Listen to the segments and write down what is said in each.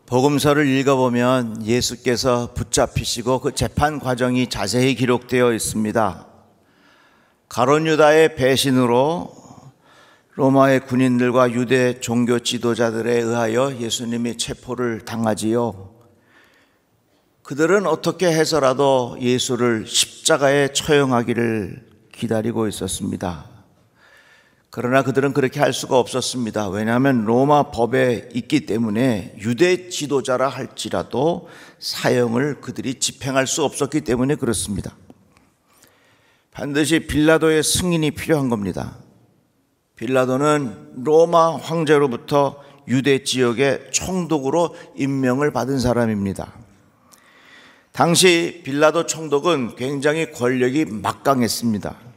복음서를 읽어보면 예수께서 붙잡히시고 그 재판 과정이 자세히 기록되어 있습니다. 가룟 유다의 배신으로 로마의 군인들과 유대 종교 지도자들에 의하여 예수님이 체포를 당하지요. 그들은 어떻게 해서라도 예수를 십자가에 처형하기를 기다리고 있었습니다. 그러나 그들은 그렇게 할 수가 없었습니다. 왜냐하면 로마 법에 있기 때문에 유대 지도자라 할지라도 사형을 그들이 집행할 수 없었기 때문에 그렇습니다. 반드시 빌라도의 승인이 필요한 겁니다. 빌라도는 로마 황제로부터 유대 지역의 총독으로 임명을 받은 사람입니다. 당시 빌라도 총독은 굉장히 권력이 막강했습니다.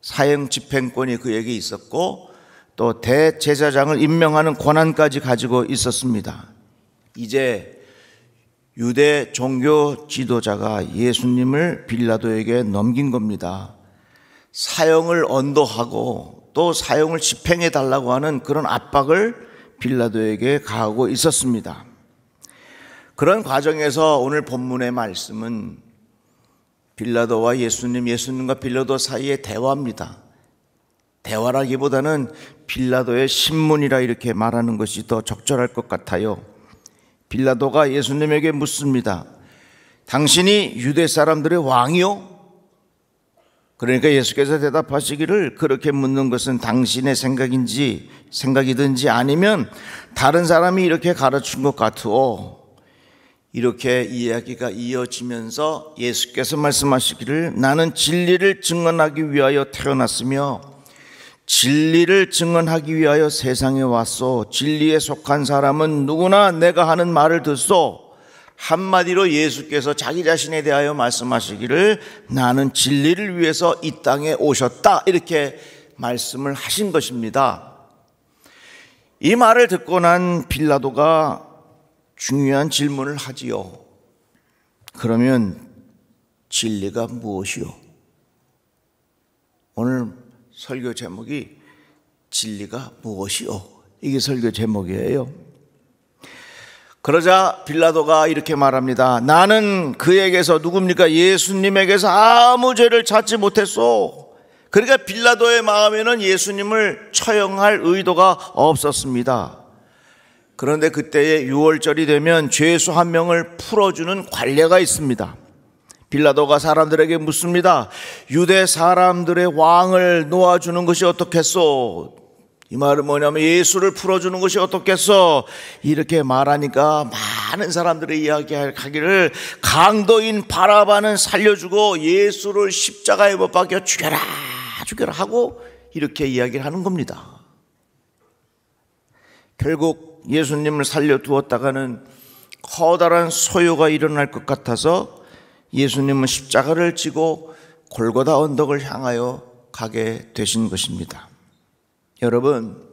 사형 집행권이 그에게 있었고 또 대제사장을 임명하는 권한까지 가지고 있었습니다. 이제 유대 종교 지도자가 예수님을 빌라도에게 넘긴 겁니다. 사형을 언도하고 또 사형을 집행해 달라고 하는 그런 압박을 빌라도에게 가하고 있었습니다. 그런 과정에서 오늘 본문의 말씀은 빌라도와 예수님과 빌라도 사이의 대화입니다. 대화라기보다는 빌라도의 신문이라 이렇게 말하는 것이 더 적절할 것 같아요. 빌라도가 예수님에게 묻습니다. 당신이 유대 사람들의 왕이요? 그러니까 예수께서 대답하시기를 그렇게 묻는 것은 당신의 생각이든지 아니면 다른 사람이 이렇게 가르친 것 같으오. 이렇게 이야기가 이어지면서 예수께서 말씀하시기를 나는 진리를 증언하기 위하여 태어났으며 진리를 증언하기 위하여 세상에 왔소. 진리에 속한 사람은 누구나 내가 하는 말을 듣소. 한마디로 예수께서 자기 자신에 대하여 말씀하시기를 나는 진리를 위해서 이 땅에 오셨다 이렇게 말씀을 하신 것입니다. 이 말을 듣고 난 빌라도가 중요한 질문을 하지요. 그러면 진리가 무엇이요? 오늘 설교 제목이 진리가 무엇이요? 이게 설교 제목이에요. 그러자 빌라도가 이렇게 말합니다. 나는 그에게서 누굽니까? 예수님에게서 아무 죄를 찾지 못했소. 그러니까 빌라도의 마음에는 예수님을 처형할 의도가 없었습니다. 그런데 그때의 유월절이 되면 죄수 한 명을 풀어주는 관례가 있습니다. 빌라도가 사람들에게 묻습니다. 유대 사람들의 왕을 놓아주는 것이 어떻겠소? 이 말은 뭐냐면 예수를 풀어주는 것이 어떻겠소? 이렇게 말하니까 많은 사람들이 이야기하기를 강도인 바라바는 살려주고 예수를 십자가에 못 박여 죽여라 하고 이렇게 이야기를 하는 겁니다. 결국 예수님을 살려두었다가는 커다란 소요가 일어날 것 같아서 예수님은 십자가를 지고 골고다 언덕을 향하여 가게 되신 것입니다. 여러분,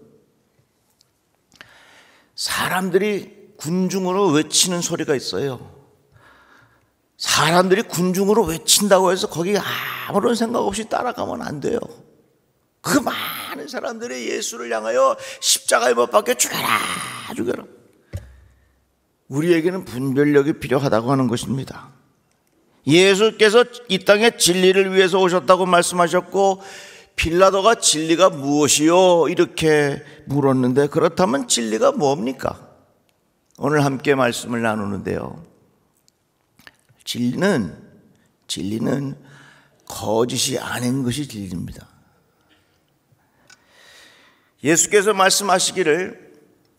사람들이 군중으로 외치는 소리가 있어요. 사람들이 군중으로 외친다고 해서 거기 아무런 생각 없이 따라가면 안 돼요. 그 많은 사람들이 예수를 향하여 십자가에 못 박혀 죽여라. 우리에게는 분별력이 필요하다고 하는 것입니다. 예수께서 이 땅에 진리를 위해서 오셨다고 말씀하셨고 빌라도가 진리가 무엇이요? 이렇게 물었는데 그렇다면 진리가 뭡니까? 오늘 함께 말씀을 나누는데요. 진리는 거짓이 아닌 것이 진리입니다. 예수께서 말씀하시기를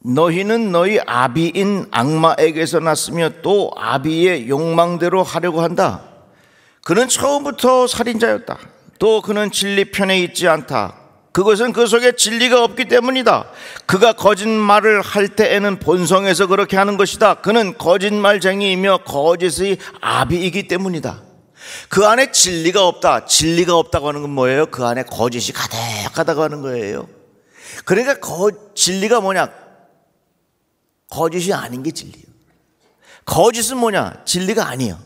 너희는 너희 아비인 악마에게서 났으며 또 아비의 욕망대로 하려고 한다. 그는 처음부터 살인자였다. 또 그는 진리 편에 있지 않다. 그것은 그 속에 진리가 없기 때문이다. 그가 거짓말을 할 때에는 본성에서 그렇게 하는 것이다. 그는 거짓말쟁이이며 거짓의 아비이기 때문이다. 그 안에 진리가 없다. 진리가 없다고 하는 건 뭐예요? 그 안에 거짓이 가득하다고 하는 거예요. 그러니까 진리가 뭐냐? 거짓이 아닌 게 진리예요. 거짓은 뭐냐? 진리가 아니에요.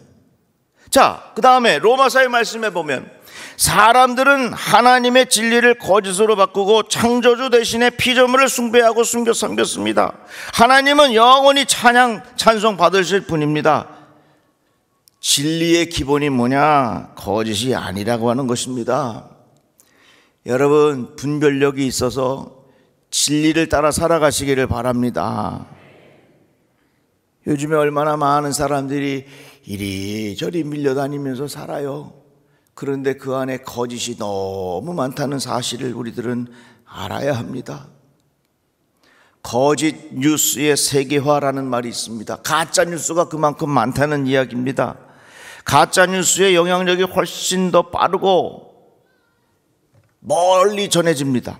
자, 그 다음에 로마서의 말씀에 보면 사람들은 하나님의 진리를 거짓으로 바꾸고 창조주 대신에 피조물을 숭배하고 섬겼습니다. 하나님은 영원히 찬송 받으실 분입니다. 진리의 기본이 뭐냐? 거짓이 아니라고 하는 것입니다. 여러분, 분별력이 있어서 진리를 따라 살아가시기를 바랍니다. 요즘에 얼마나 많은 사람들이 이리저리 밀려다니면서 살아요. 그런데 그 안에 거짓이 너무 많다는 사실을 우리들은 알아야 합니다. 거짓 뉴스의 세계화라는 말이 있습니다. 가짜 뉴스가 그만큼 많다는 이야기입니다. 가짜 뉴스의 영향력이 훨씬 더 빠르고 멀리 전해집니다.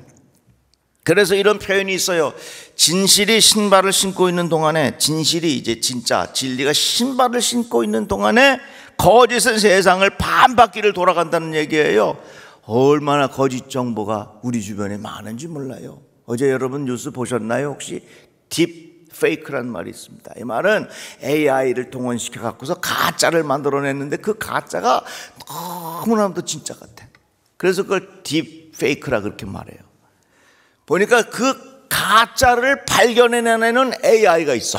그래서 이런 표현이 있어요. 진실이 신발을 신고 있는 동안에, 진실이 이제 진짜 진리가 신발을 신고 있는 동안에 거짓은 세상을 반바퀴를 돌아간다는 얘기예요. 얼마나 거짓 정보가 우리 주변에 많은지 몰라요. 어제 여러분 뉴스 보셨나요? 혹시 딥 페이크라는 말이 있습니다. 이 말은 AI를 동원시켜 갖고서 가짜를 만들어냈는데 그 가짜가 너무나도 진짜 같아. 그래서 그걸 딥 페이크라 그렇게 말해요. 보니까 그 가짜를 발견해내는 AI가 있어.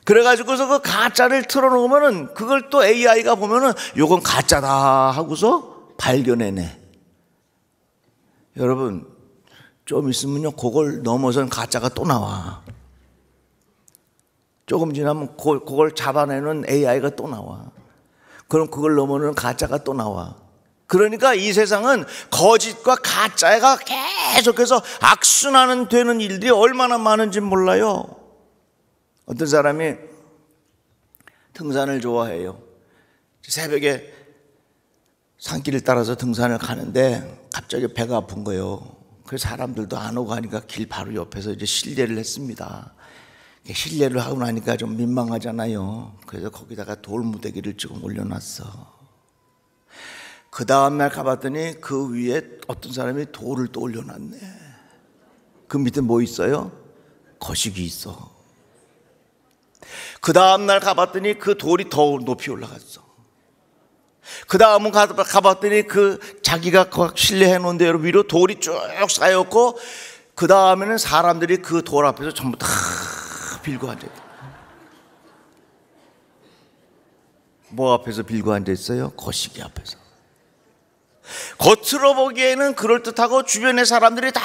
그래가지고서 그 가짜를 틀어놓으면은 그걸 또 AI가 보면은 요건 가짜다 하고서 발견해내. 여러분, 좀 있으면요, 그걸 넘어선 가짜가 또 나와. 조금 지나면 그걸 잡아내는 AI가 또 나와. 그럼 그걸 넘어는 가짜가 또 나와. 그러니까 이 세상은 거짓과 가짜가 계속해서 악순환은 되는 일들이 얼마나 많은지 몰라요. 어떤 사람이 등산을 좋아해요. 새벽에 산길을 따라서 등산을 가는데 갑자기 배가 아픈 거예요. 그래서 사람들도 안 오고 하니까 길 바로 옆에서 이제 실례를 했습니다. 실례를 하고 나니까 좀 민망하잖아요. 그래서 거기다가 돌무더기를 조금 올려놨어. 그 다음날 가봤더니 그 위에 어떤 사람이 돌을 또 올려놨네. 그 밑에 뭐 있어요? 거식이 있어. 그 다음날 가봤더니 그 돌이 더 높이 올라갔어. 그 다음은 가봤더니 그 자기가 실내해 놓은 대로 위로 돌이 쭉 쌓였고, 그 다음에는 사람들이 그 돌 앞에서 전부 다 빌고 앉아있다. 뭐 앞에서 빌고 앉아있어요? 거시기 앞에서. 겉으로 보기에는 그럴듯하고 주변의 사람들이 다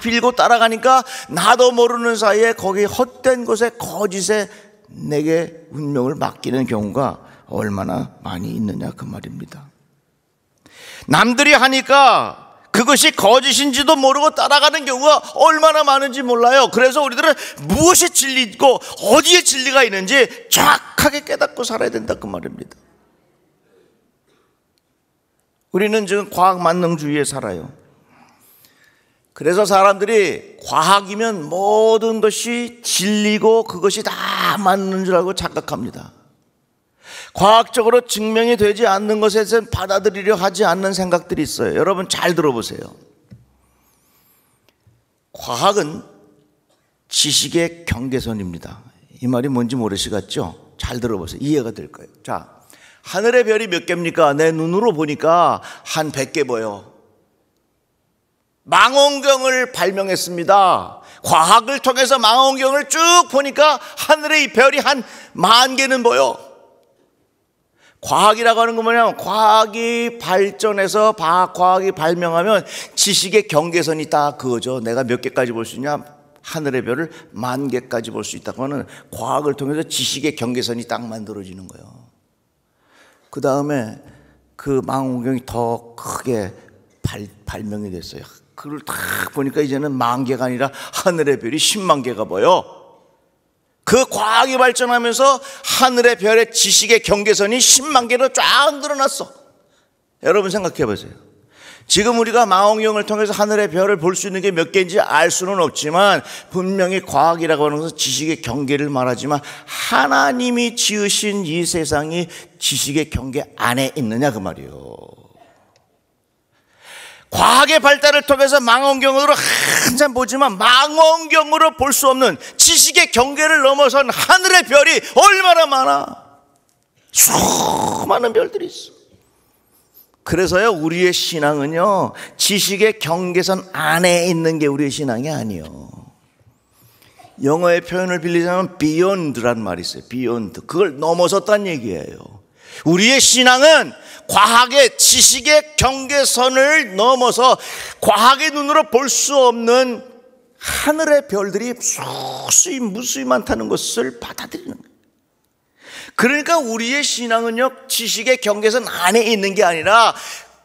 빌고 따라가니까 나도 모르는 사이에 거기 헛된 곳에 거짓에 내게 운명을 맡기는 경우가 얼마나 많이 있느냐 그 말입니다. 남들이 하니까 그것이 거짓인지도 모르고 따라가는 경우가 얼마나 많은지 몰라요. 그래서 우리들은 무엇이 진리고 어디에 진리가 있는지 정확하게 깨닫고 살아야 된다 그 말입니다. 우리는 지금 과학 만능주의에 살아요. 그래서 사람들이 과학이면 모든 것이 진리고 그것이 다 맞는 줄 알고 착각합니다. 과학적으로 증명이 되지 않는 것에 대해서는 받아들이려 하지 않는 생각들이 있어요. 여러분 잘 들어보세요. 과학은 지식의 경계선입니다. 이 말이 뭔지 모르시겠죠? 잘 들어보세요. 이해가 될 거예요. 자, 하늘의 별이 몇 개입니까? 내 눈으로 보니까 한 100개 보여. 망원경을 발명했습니다. 과학을 통해서 망원경을 쭉 보니까 하늘의 이 별이 한 10,000개는 보여. 과학이라고 하는 건 뭐냐면 과학이 발전해서 과학이 발명하면 지식의 경계선이 딱 그거죠. 내가 몇 개까지 볼 수 있냐? 하늘의 별을 10,000개까지 볼 수 있다고 하는 과학을 통해서 지식의 경계선이 딱 만들어지는 거예요. 그 다음에 그 망원경이 더 크게 발명이 됐어요. 그걸 딱 보니까 이제는 10,000개가 아니라 하늘의 별이 100,000개가 보여. 그 과학이 발전하면서 하늘의 별의 지식의 경계선이 100,000개로 쫙 늘어났어. 여러분 생각해 보세요. 지금 우리가 망원경을 통해서 하늘의 별을 볼 수 있는 게 몇 개인지 알 수는 없지만 분명히 과학이라고 하는 것은 지식의 경계를 말하지만 하나님이 지으신 이 세상이 지식의 경계 안에 있느냐 그 말이에요. 과학의 발달을 통해서 망원경으로 한참 보지만 망원경으로 볼 수 없는 지식의 경계를 넘어선 하늘의 별이 얼마나 많아. 수많은 별들이 있어. 그래서요, 우리의 신앙은요, 지식의 경계선 안에 있는 게 우리의 신앙이 아니에요. 영어의 표현을 빌리자면 beyond란 말이 있어요. beyond. 그걸 넘어섰다는 얘기예요. 우리의 신앙은 과학의 지식의 경계선을 넘어서 과학의 눈으로 볼 수 없는 하늘의 별들이 무수히 많다는 것을 받아들이는 거예요. 그러니까 우리의 신앙은요, 지식의 경계선 안에 있는 게 아니라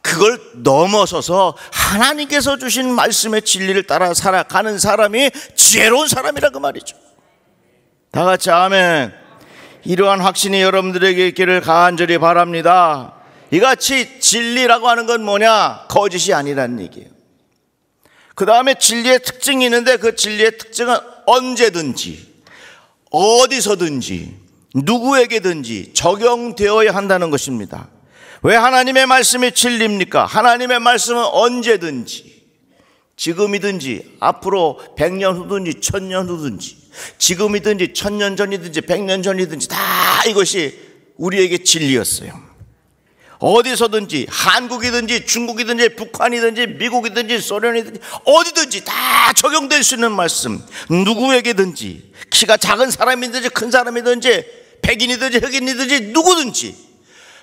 그걸 넘어서서 하나님께서 주신 말씀의 진리를 따라 살아가는 사람이 지혜로운 사람이라 그 말이죠. 다 같이 아멘. 이러한 확신이 여러분들에게 있기를 간절히 바랍니다. 이같이 진리라고 하는 건 뭐냐? 거짓이 아니라는 얘기예요. 그 다음에 진리의 특징이 있는데 그 진리의 특징은 언제든지 어디서든지 누구에게든지 적용되어야 한다는 것입니다. 왜 하나님의 말씀이 진리입니까? 하나님의 말씀은 언제든지, 지금이든지 앞으로 100년 후든지 1000년 후든지, 지금이든지 1000년 전이든지 100년 전이든지 다 이것이 우리에게 진리였어요. 어디서든지, 한국이든지 중국이든지 북한이든지 미국이든지 소련이든지 어디든지 다 적용될 수 있는 말씀. 누구에게든지, 키가 작은 사람이든지 큰 사람이든지 백인이든지 흑인이든지 누구든지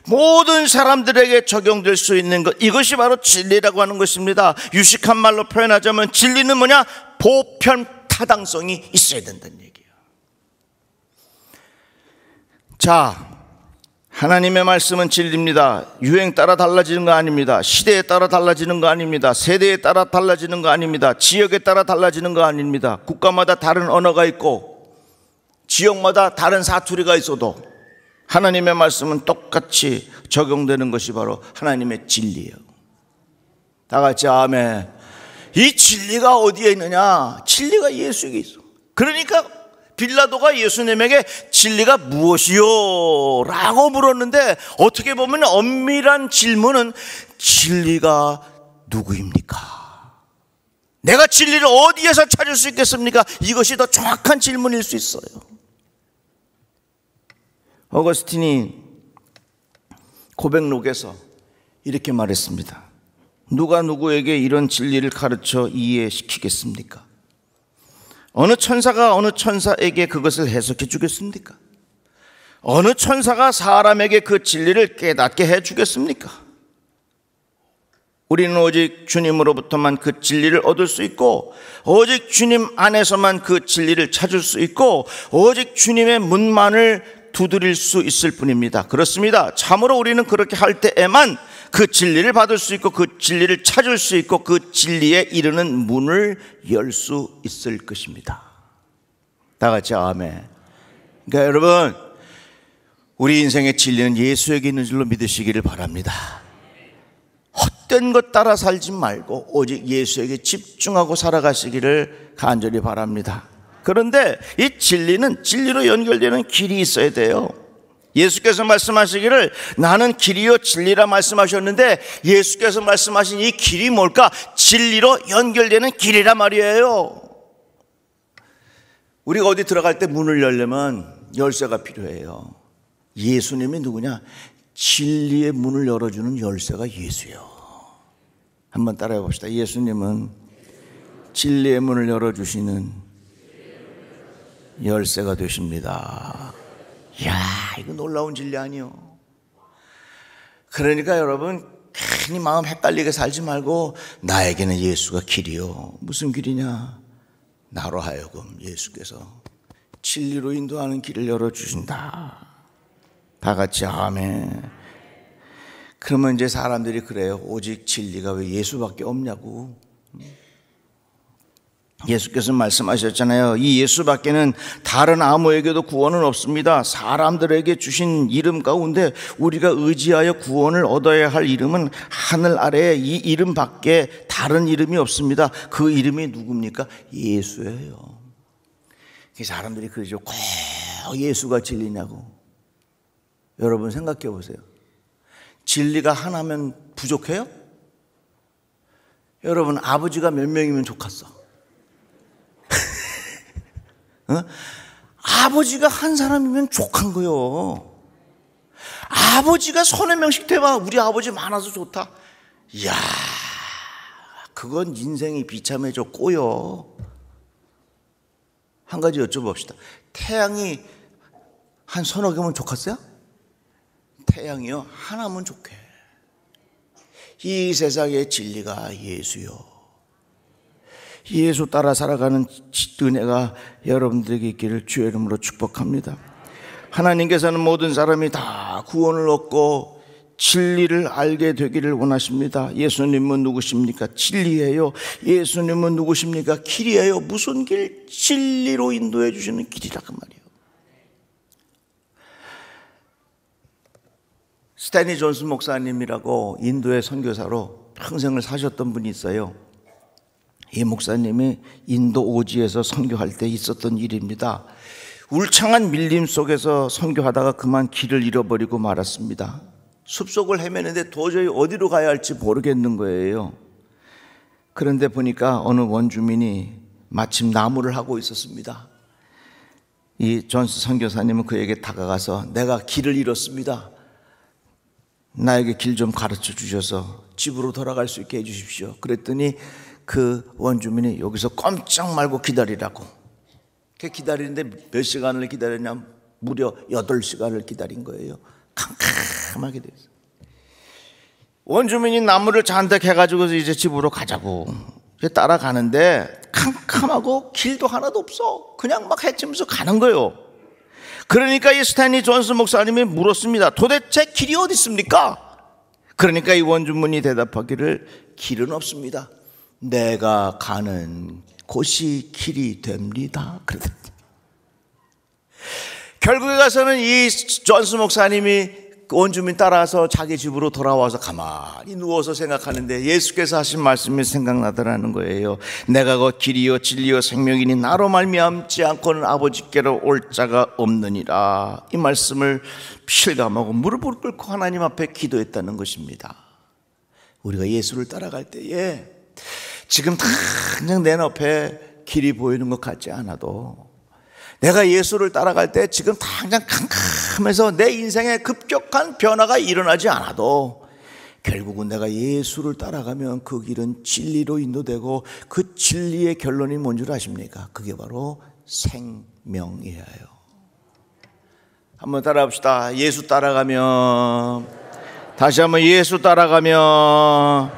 모든 사람들에게 적용될 수 있는 것, 이것이 바로 진리라고 하는 것입니다. 유식한 말로 표현하자면 진리는 뭐냐? 보편 타당성이 있어야 된다는 얘기예요. 자, 하나님의 말씀은 진리입니다. 유행 따라 달라지는 거 아닙니다. 시대에 따라 달라지는 거 아닙니다. 세대에 따라 달라지는 거 아닙니다. 지역에 따라 달라지는 거 아닙니다. 국가마다 다른 언어가 있고 지역마다 다른 사투리가 있어도 하나님의 말씀은 똑같이 적용되는 것이 바로 하나님의 진리예요. 다 같이 아멘. 이 진리가 어디에 있느냐? 진리가 예수에게 있어. 그러니까 빌라도가 예수님에게 진리가 무엇이요? 라고 물었는데 어떻게 보면 엄밀한 질문은 진리가 누구입니까? 내가 진리를 어디에서 찾을 수 있겠습니까? 이것이 더 정확한 질문일 수 있어요. 어거스틴이 고백록에서 이렇게 말했습니다. 누가 누구에게 이런 진리를 가르쳐 이해시키겠습니까? 어느 천사가 어느 천사에게 그것을 해석해 주겠습니까? 어느 천사가 사람에게 그 진리를 깨닫게 해 주겠습니까? 우리는 오직 주님으로부터만 그 진리를 얻을 수 있고 오직 주님 안에서만 그 진리를 찾을 수 있고 오직 주님의 문만을 두드릴 수 있을 뿐입니다. 그렇습니다. 참으로 우리는 그렇게 할 때에만 그 진리를 받을 수 있고 그 진리를 찾을 수 있고 그 진리에 이르는 문을 열 수 있을 것입니다. 다 같이 아멘. 그러니까 여러분, 우리 인생의 진리는 예수에게 있는 줄로 믿으시기를 바랍니다. 헛된 것 따라 살지 말고 오직 예수에게 집중하고 살아가시기를 간절히 바랍니다. 그런데 이 진리는 진리로 연결되는 길이 있어야 돼요. 예수께서 말씀하시기를 나는 길이요 진리라 말씀하셨는데 예수께서 말씀하신 이 길이 뭘까? 진리로 연결되는 길이란 말이에요. 우리가 어디 들어갈 때 문을 열려면 열쇠가 필요해요. 예수님이 누구냐? 진리의 문을 열어주는 열쇠가 예수예요. 한번 따라해 봅시다. 예수님은 진리의 문을 열어주시는 열쇠가 되십니다. 이야, 이거 놀라운 진리 아니요? 그러니까 여러분 괜히 마음 헷갈리게 살지 말고 나에게는 예수가 길이요. 무슨 길이냐? 나로 하여금 예수께서 진리로 인도하는 길을 열어주신다. 다 같이 아멘. 그러면 이제 사람들이 그래요. 오직 진리가 왜 예수밖에 없냐고. 예수께서 말씀하셨잖아요. 이 예수밖에는 다른 아무에게도 구원은 없습니다. 사람들에게 주신 이름 가운데 우리가 의지하여 구원을 얻어야 할 이름은 하늘 아래에 이 이름밖에 다른 이름이 없습니다. 그 이름이 누굽니까? 예수예요. 사람들이 그러죠. 꼭 예수가 진리냐고. 여러분 생각해 보세요. 진리가 하나면 부족해요? 여러분 아버지가 몇 명이면 좋겠어? 아버지가 한 사람이면 족한 거요. 아버지가 손의 명식 대박, 우리 아버지 많아서 좋다. 이야, 그건 인생이 비참해져 꼬여. 한 가지 여쭤봅시다. 태양이 한 서너 개면 좋겠어요? 태양이요? 하나면 좋게. 이 세상의 진리가 예수요. 예수 따라 살아가는 은혜가 여러분들에게 있기를 주의 이름으로 축복합니다. 하나님께서는 모든 사람이 다 구원을 얻고 진리를 알게 되기를 원하십니다. 예수님은 누구십니까? 진리예요. 예수님은 누구십니까? 길이에요. 무슨 길? 진리로 인도해 주시는 길이라고 말이에요. 스탠리 존슨 목사님이라고 인도의 선교사로 평생을 사셨던 분이 있어요. 이 목사님이 인도 오지에서 선교할 때 있었던 일입니다. 울창한 밀림 속에서 선교하다가 그만 길을 잃어버리고 말았습니다. 숲속을 헤매는데 도저히 어디로 가야 할지 모르겠는 거예요. 그런데 보니까 어느 원주민이 마침 나무를 하고 있었습니다. 이 존스 선교사님은 그에게 다가가서 내가 길을 잃었습니다. 나에게 길 좀 가르쳐 주셔서 집으로 돌아갈 수 있게 해 주십시오. 그랬더니 그 원주민이 여기서 꼼짝 말고 기다리라고. 기다리는데 몇 시간을 기다렸냐? 무려 8시간을 기다린 거예요. 캄캄하게 됐어요. 원주민이 나무를 잔뜩 해가지고 이제 집으로 가자고 따라가는데 캄캄하고 길도 하나도 없어. 그냥 막 헤치면서 가는 거예요. 그러니까 이 스탠리 존슨 목사님이 물었습니다. 도대체 길이 어디 있습니까? 그러니까 이 원주민이 대답하기를 길은 없습니다. 내가 가는 곳이 길이 됩니다. 그러더니 결국에 가서는 이 존슨 목사님이 원주민 따라서 자기 집으로 돌아와서 가만히 누워서 생각하는데 예수께서 하신 말씀이 생각나더라는 거예요. 내가 곧 길이요 진리요 생명이니 나로 말미암지 않고는 아버지께로 올 자가 없느니라. 이 말씀을 실감하고 무릎을 꿇고 하나님 앞에 기도했다는 것입니다. 우리가 예수를 따라갈 때에 지금 당장 내 옆에 길이 보이는 것 같지 않아도 내가 예수를 따라갈 때 지금 당장 캄캄해서 내 인생에 급격한 변화가 일어나지 않아도 결국은 내가 예수를 따라가면 그 길은 진리로 인도되고 그 진리의 결론이 뭔 줄 아십니까? 그게 바로 생명이에요. 한번 따라합시다. 예수 따라가면, 다시 한번 예수 따라가면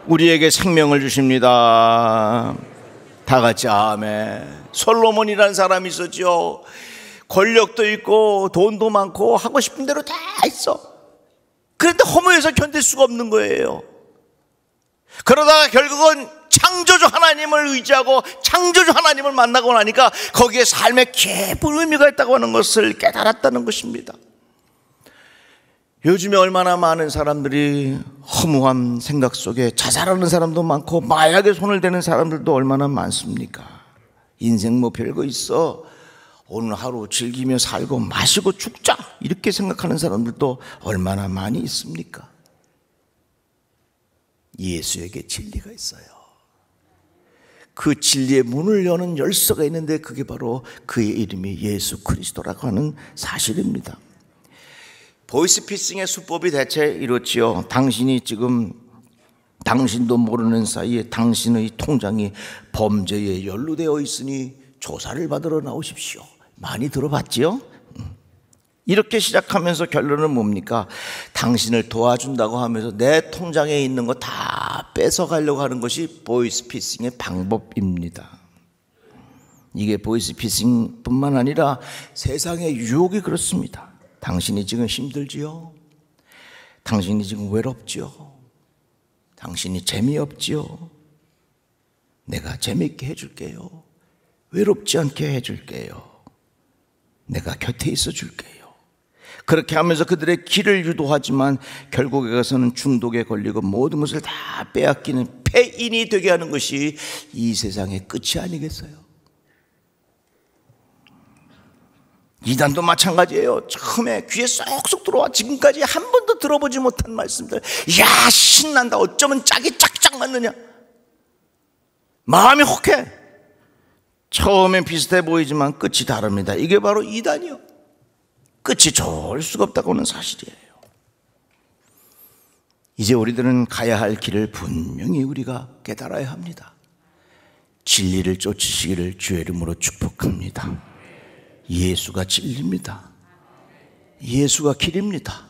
우리에게 생명을 주십니다. 다 같이 아멘. 솔로몬이라는 사람이 있었죠. 권력도 있고 돈도 많고 하고 싶은 대로 다 있어. 그런데 허무해서 견딜 수가 없는 거예요. 그러다가 결국은 창조주 하나님을 의지하고 창조주 하나님을 만나고 나니까 거기에 삶에 깊은 의미가 있다고 하는 것을 깨달았다는 것입니다. 요즘에 얼마나 많은 사람들이 허무한 생각 속에 자살하는 사람도 많고 마약에 손을 대는 사람들도 얼마나 많습니까? 인생 뭐 별거 있어, 오늘 하루 즐기며 살고 마시고 죽자, 이렇게 생각하는 사람들도 얼마나 많이 있습니까? 예수에게 진리가 있어요. 그 진리의 문을 여는 열쇠가 있는데 그게 바로 그의 이름이 예수 그리스도라고 하는 사실입니다. 보이스피싱의 수법이 대체 이렇지요. 당신도 모르는 사이에 당신의 통장이 범죄에 연루되어 있으니 조사를 받으러 나오십시오. 많이 들어봤지요? 이렇게 시작하면서 결론은 뭡니까? 당신을 도와준다고 하면서 내 통장에 있는 거 다 뺏어가려고 하는 것이 보이스피싱의 방법입니다. 이게 보이스피싱뿐만 아니라 세상의 유혹이 그렇습니다. 당신이 지금 힘들지요? 당신이 지금 외롭지요? 당신이 재미없지요? 내가 재미있게 해줄게요. 외롭지 않게 해줄게요. 내가 곁에 있어 줄게요. 그렇게 하면서 그들의 길을 유도하지만 결국에 가서는 중독에 걸리고 모든 것을 다 빼앗기는 폐인이 되게 하는 것이 이 세상의 끝이 아니겠어요? 이단도 마찬가지예요. 처음에 귀에 쏙쏙 들어와 지금까지 한 번도 들어보지 못한 말씀들, 야 신난다, 어쩌면 짝이 짝짝 맞느냐, 마음이 혹해. 처음엔 비슷해 보이지만 끝이 다릅니다. 이게 바로 이단이요. 끝이 좋을 수가 없다고 하는 사실이에요. 이제 우리들은 가야 할 길을 분명히 우리가 깨달아야 합니다. 진리를 쫓으시기를 주의 이름으로 축복합니다. 예수가 진리입니다. 예수가 길입니다.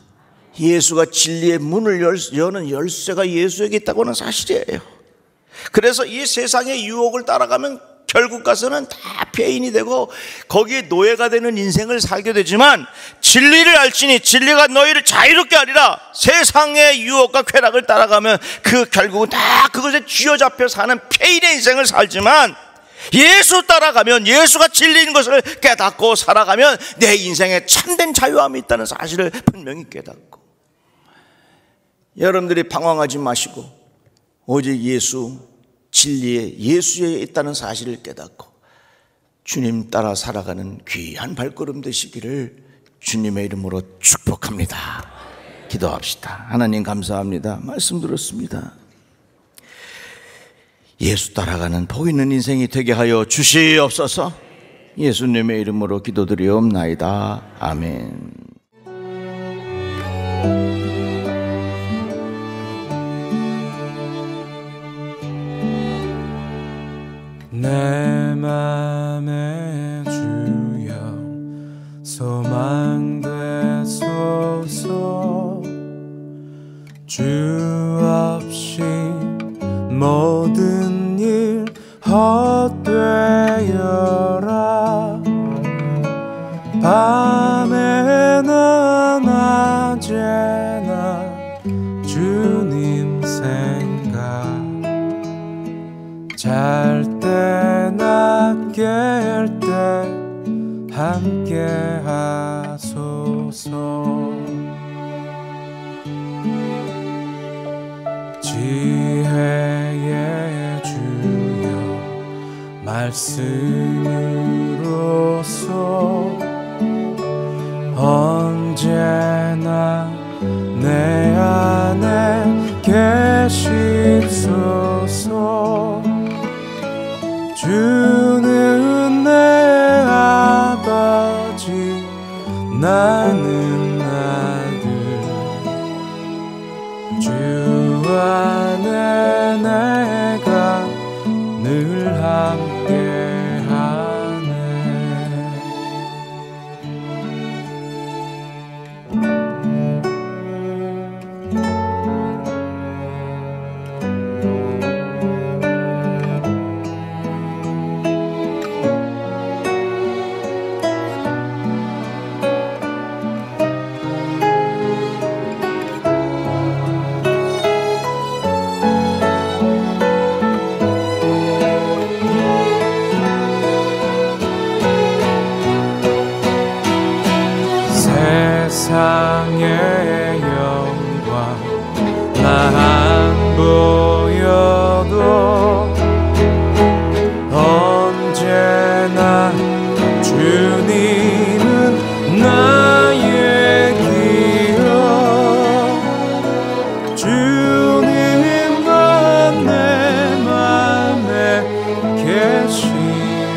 예수가 진리의 문을 여는 열쇠가 예수에게 있다고 하는 사실이에요. 그래서 이 세상의 유혹을 따라가면 결국 가서는 다 폐인이 되고 거기에 노예가 되는 인생을 살게 되지만, 진리를 알지니 진리가 너희를 자유롭게 하리라. 세상의 유혹과 쾌락을 따라가면 결국은 다 그것에 쥐어잡혀 사는 폐인의 인생을 살지만, 예수 따라가면, 예수가 진리인 것을 깨닫고 살아가면 내 인생에 참된 자유함이 있다는 사실을 분명히 깨닫고, 여러분들이 방황하지 마시고 오직 예수, 진리에 예수에 있다는 사실을 깨닫고 주님 따라 살아가는 귀한 발걸음 되시기를 주님의 이름으로 축복합니다. 기도합시다. 하나님 감사합니다. 말씀 들었습니다. 예수 따라가는 복 있는 인생이 되게 하여 주시옵소서. 예수님의 이름으로 기도드리옵나이다. 아멘. 내 맘에 주여 소망 되소서. 주 없이 모든 일 헛되어라. 밤에나 낮에나 주님 생각, 잘 때나 깰 때 함께 하소서. 지혜의 주여 말씀으로써 언제나 내 안에 계십소서. 주는 내 아버지, 나는 아들. 주 안에 내가 늘 함께하네. 세상의 영광 나 안 보여도 언제나 주님은 나의 기억. 주님만 내 맘에 계시오니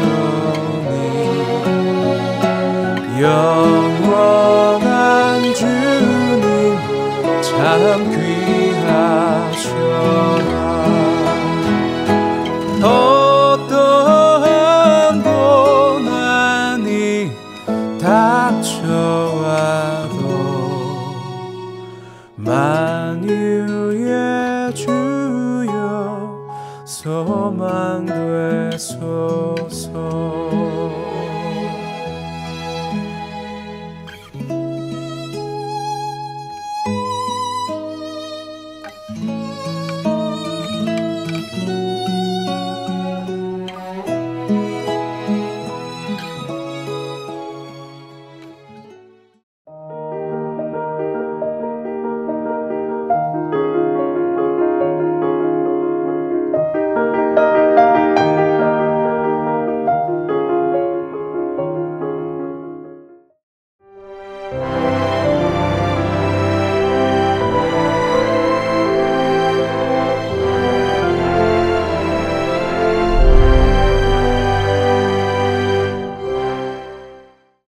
영원한 주님 참 귀하셔라. 어떠한 고난이 닥쳐와도 만유의 주여 소망 되소서.